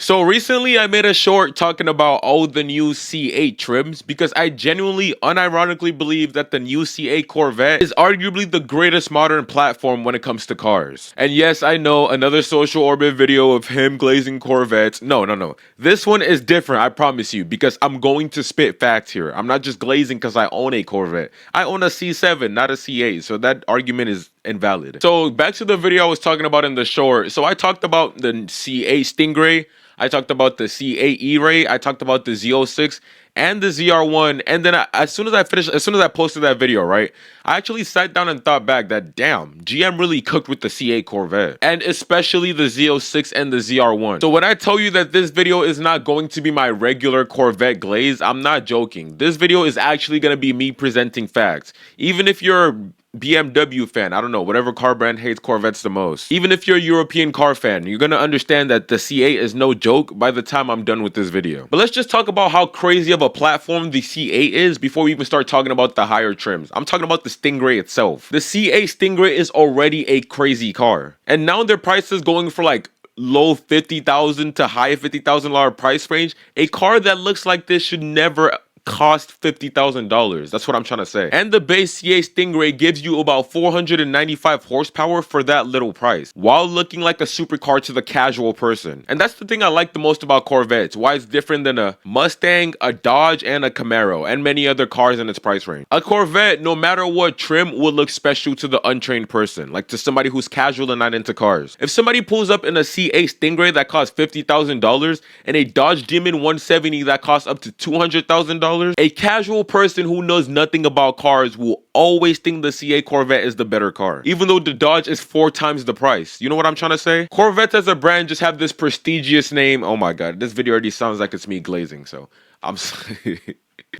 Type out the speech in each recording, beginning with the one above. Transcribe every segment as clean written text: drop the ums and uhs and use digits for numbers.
So recently I made a short talking about all the new C8 trims because I genuinely, unironically believe that the new C8 Corvette is arguably the greatest modern platform when it comes to cars. And yes, I know, another Social Orbit video of him glazing Corvettes. No. This one is different, I promise you, because I'm going to spit facts here. I'm not just glazing because I own a Corvette. I own a C7, not a C8, so that argument is invalid. So back to the video I was talking about in the short. So I talked about the C8 Stingray, I talked about the C8 E-Ray, I talked about the Z06 and the ZR1, and then as soon as I posted that video, right, I actually sat down and thought back that, damn, GM really cooked with the C8 Corvette, and especially the Z06 and the ZR1. So when I tell you that this video is not going to be my regular Corvette glaze, I'm not joking. This video is actually going to be me presenting facts. Even if you're BMW fan, I don't know, whatever car brand hates Corvettes the most. Even if you're a European car fan, you're gonna understand that the C8 is no joke by the time I'm done with this video. But let's just talk about how crazy of a platform the C8 is before we even start talking about the higher trims. I'm talking about the Stingray itself. The C8 Stingray is already a crazy car. And now their price is going for like low $50,000 to high $50,000 price range. A car that looks like this should never cost $50,000. That's what I'm trying to say. And the base C8 Stingray gives you about 495 horsepower for that little price, while looking like a supercar to the casual person. And that's the thing I like the most about Corvettes, why it's different than a Mustang, a Dodge, and a Camaro, and many other cars in its price range. A Corvette, no matter what trim, will look special to the untrained person, like to somebody who's casual and not into cars. If somebody pulls up in a C8 Stingray that costs $50,000 and a Dodge Demon 170 that costs up to $200,000, a casual person who knows nothing about cars will always think the C8 Corvette is the better car, even though the Dodge is 4 times the price. You know what I'm trying to say? Corvettes as a brand just have this prestigious name. Oh my god, this video already sounds like it's me glazing, so I'm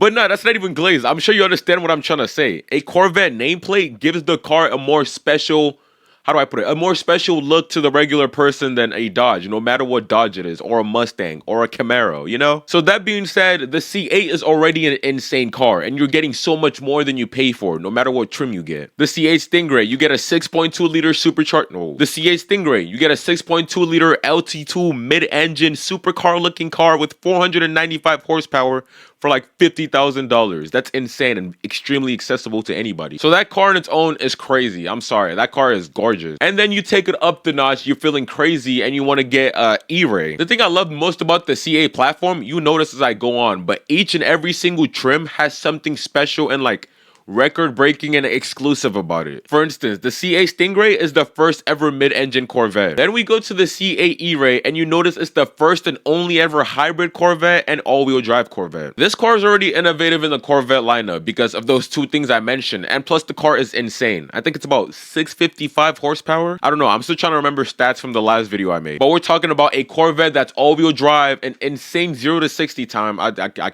But no, that's not even glazed. I'm sure you understand what I'm trying to say. A Corvette nameplate gives the car a more special, how do I put it? A more special look to the regular person than a Dodge, no matter what Dodge it is, or a Mustang, or a Camaro, you know? So that being said, the C8 is already an insane car, and you're getting so much more than you pay for, no matter what trim you get. The C8 Stingray, you get a 6.2 liter supercharged, no. The C8 Stingray, you get a 6.2 liter LT2 mid-engine supercar looking car with 495 horsepower for like $50,000. That's insane and extremely accessible to anybody. So that car on its own is crazy. I'm sorry, that car is gorgeous. And then you take it up the notch, you're feeling crazy and you want to get E-Ray. The thing I love most about the C8 platform, you notice as I go on, but each and every single trim has something special and like record-breaking and exclusive about it. For instance, the C8 Stingray is the first ever mid-engine Corvette. Then we go to the C8 E-Ray and you notice it's the first and only ever hybrid Corvette and all-wheel drive Corvette. This car is already innovative in the Corvette lineup because of those two things I mentioned, and plus the car is insane. I think it's about 655 horsepower. I don't know, I'm still trying to remember stats from the last video I made. But we're talking about a Corvette that's all-wheel drive and insane 0 to 60 time.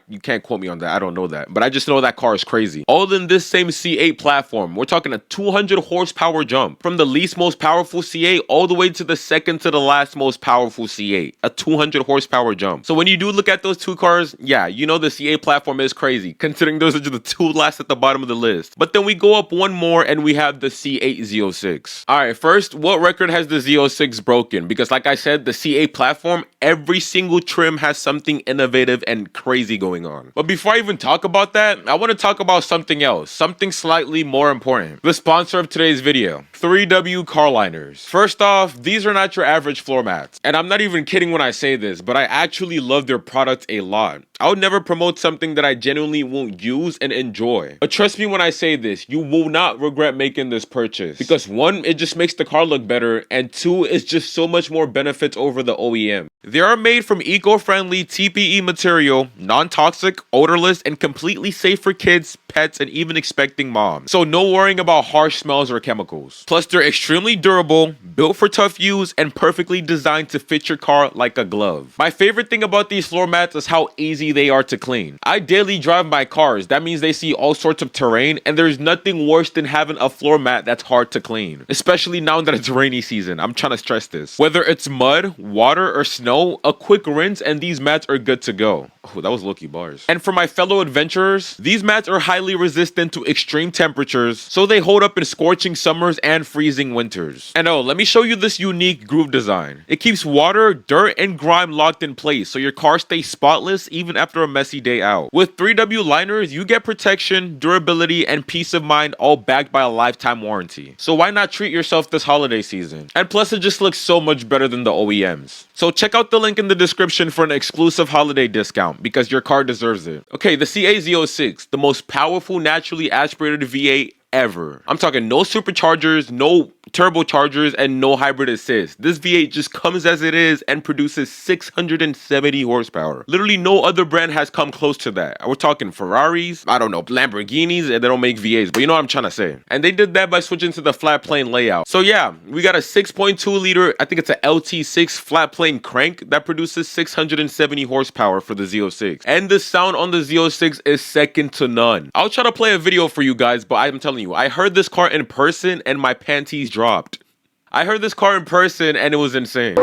You can't quote me on that, I don't know that. But I just know that car is crazy. All in this same C8 platform, we're talking a 200 horsepower jump from the least most powerful C8 all the way to the second to the last most powerful C8, a 200 horsepower jump. So when you do look at those two cars, yeah, you know the C8 platform is crazy, considering those are just the two last at the bottom of the list. But then we go up one more and we have the C8 Z06. All right, first, what record has the Z06 broken? Because like I said, the C8 platform, every single trim has something innovative and crazy going on. But before I even talk about that, I want to talk about something else. Something slightly more important. The sponsor of today's video, 3W Car Liners. First off, these are not your average floor mats. And I'm not even kidding when I say this, but I actually love their product a lot. I would never promote something that I genuinely won't use and enjoy. But trust me when I say this, you will not regret making this purchase. Because one, it just makes the car look better, and two, it's just so much more benefits over the OEM. They are made from eco-friendly TPE material, non-toxic, odorless, and completely safe for kids, pets, and even expecting moms. So no worrying about harsh smells or chemicals. Plus, they're extremely durable, built for tough use, and perfectly designed to fit your car like a glove. My favorite thing about these floor mats is how easy easy they are to clean. I daily drive my cars. That means they see all sorts of terrain, and there's nothing worse than having a floor mat that's hard to clean. Especially now that it's rainy season. I'm trying to stress this. Whether it's mud, water, or snow, a quick rinse and these mats are good to go. Oh, that was low-key bars. And for my fellow adventurers, these mats are highly resistant to extreme temperatures, so they hold up in scorching summers and freezing winters. And oh, let me show you this unique groove design. It keeps water, dirt, and grime locked in place, so your car stays spotless even after a messy day out. With 3W liners, you get protection, durability, and peace of mind, all backed by a lifetime warranty. So why not treat yourself this holiday season? And plus, it just looks so much better than the OEMs. So check out the link in the description for an exclusive holiday discount, because your car deserves it. Okay, the C8 Z06, the most powerful naturally aspirated V8 ever. I'm talking no superchargers, no turbochargers, and no hybrid assist. This V8 just comes as it is and produces 670 horsepower. Literally no other brand has come close to that. We're talking Ferraris, I don't know, Lamborghinis, and they don't make V8s, but you know what I'm trying to say. And they did that by switching to the flat plane layout. So yeah, we got a 6.2 liter, I think it's a LT6 flat plane crank that produces 670 horsepower for the Z06. And the sound on the Z06 is second to none. I'll try to play a video for you guys, but I'm telling you, I heard this car in person and my panties dropped. I heard this car in person and it was insane.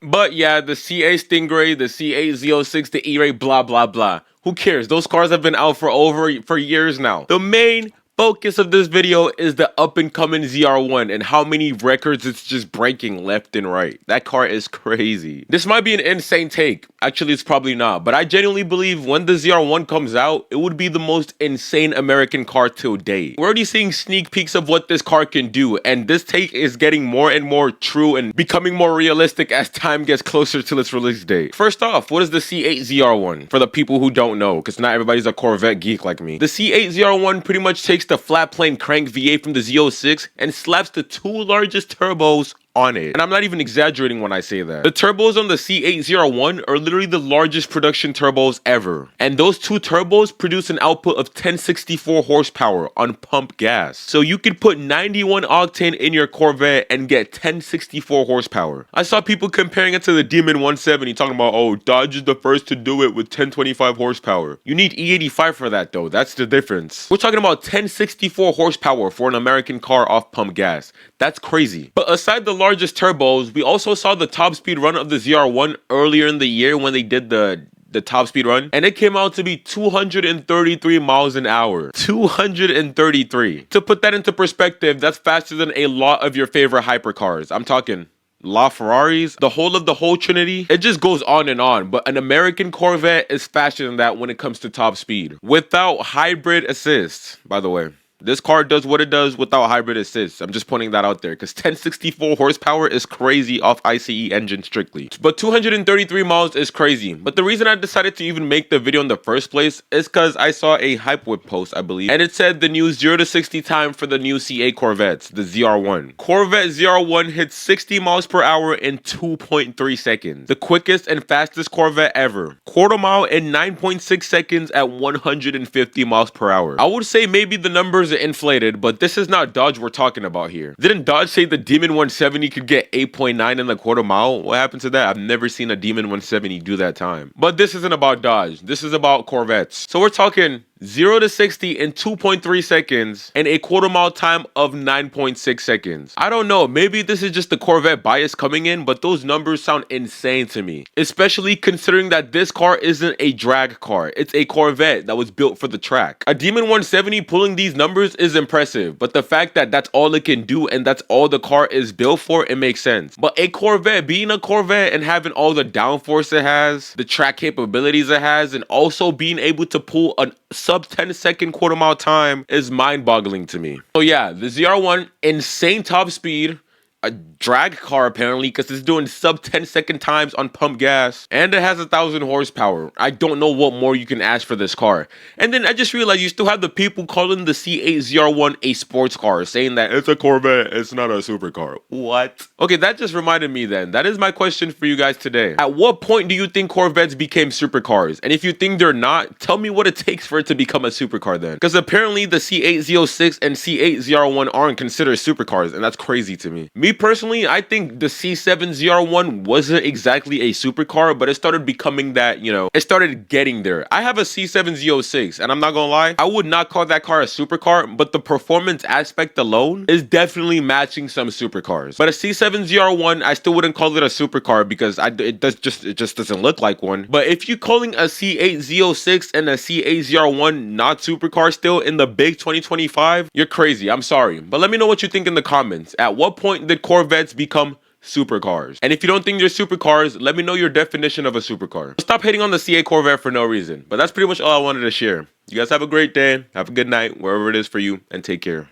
But yeah, the C8 Stingray, the C8 Z06, the E-Ray, blah, blah, blah. Who cares? Those cars have been out for years now. The main focus of this video is the up-and-coming ZR1 and how many records it's just breaking left and right. That car is crazy. This might be an insane take. Actually, it's probably not. But I genuinely believe when the ZR1 comes out, it would be the most insane American car till date. We're already seeing sneak peeks of what this car can do, and this take is getting more and more true and becoming more realistic as time gets closer to its release date. First off, what is the C8 ZR1? For the people who don't know, because not everybody's a Corvette geek like me. The C8 ZR1 pretty much takes the flat plane crank V8 from the Z06 and slaps the two largest turbos on it. And I'm not even exaggerating when I say that. The turbos on the C8 ZR1 are literally the largest production turbos ever. And those two turbos produce an output of 1064 horsepower on pump gas. So you could put 91 octane in your Corvette and get 1064 horsepower. I saw people comparing it to the Demon 170, talking about, oh, Dodge is the first to do it with 1025 horsepower. You need E85 for that though. That's the difference. We're talking about 1064 horsepower for an American car off pump gas. That's crazy. But aside the largest turbos, we also saw the top speed run of the ZR1 earlier in the year when they did the top speed run, and it came out to be 233 miles an hour. 233. To put that into perspective, that's faster than a lot of your favorite hypercars. I'm talking La Ferraris, the whole Trinity. It just goes on and on, but an American Corvette is faster than that when it comes to top speed. Without hybrid assist, by the way. This car does what it does without hybrid assist. I'm just pointing that out there because 1064 horsepower is crazy off ICE engine strictly. But 233 miles is crazy. But the reason I decided to even make the video in the first place is because I saw a Hype Whip post, I believe, and it said the new 0 to 60 time for the new C8 Corvettes, the ZR1. Corvette ZR1 hits 60 miles per hour in 2.3 seconds. The quickest and fastest Corvette ever. Quarter mile in 9.6 seconds at 150 miles per hour. I would say maybe the numbers are inflated, but this is not Dodge we're talking about here. Didn't Dodge say the Demon 170 could get 8.9 in the quarter mile? What happened to that? I've never seen a Demon 170 do that time. But this isn't about Dodge. This is about Corvettes. So we're talking 0 to 60 in 2.3 seconds and a quarter mile time of 9.6 seconds. I don't know, maybe this is just the Corvette bias coming in, but those numbers sound insane to me. Especially considering that this car isn't a drag car. It's a Corvette that was built for the track. A Demon 170 pulling these numbers is impressive, but the fact that that's all it can do and that's all the car is built for, it makes sense. But a Corvette, being a Corvette and having all the downforce it has, the track capabilities it has, and also being able to pull a sub 10-second quarter mile time is mind-boggling to me. So yeah, the ZR1, insane top speed, a drag car apparently because it's doing sub 10-second times on pump gas, and it has 1,000 horsepower. I don't know what more you can ask for this car. And then I just realized you still have the people calling the C8 ZR1 a sports car, saying that it's a Corvette, it's not a supercar. What? Okay, that just reminded me then. That is my question for you guys today. At what point do you think Corvettes became supercars? And if you think they're not, tell me what it takes for it to become a supercar then. Because apparently the C8 Z06 and C8 ZR1 aren't considered supercars, and that's crazy to me. Me personally, I think the C7 ZR1 wasn't exactly a supercar, but it started becoming that, it started getting there. I have a C7 Z06, and I'm not gonna lie, I would not call that car a supercar, but the performance aspect alone is definitely matching some supercars. But a C7 ZR1, I still wouldn't call it a supercar because it just doesn't look like one. But if you're calling a C8 Z06 and a C8 ZR1 not supercar still in the big 2025, you're crazy. I'm sorry. But let me know what you think in the comments. At what point did Corvettes become supercars? And if you don't think they're supercars, let me know your definition of a supercar. Stop hating on the C8 Corvette for no reason. But that's pretty much all I wanted to share. You guys have a great day. Have a good night, wherever it is for you, and take care.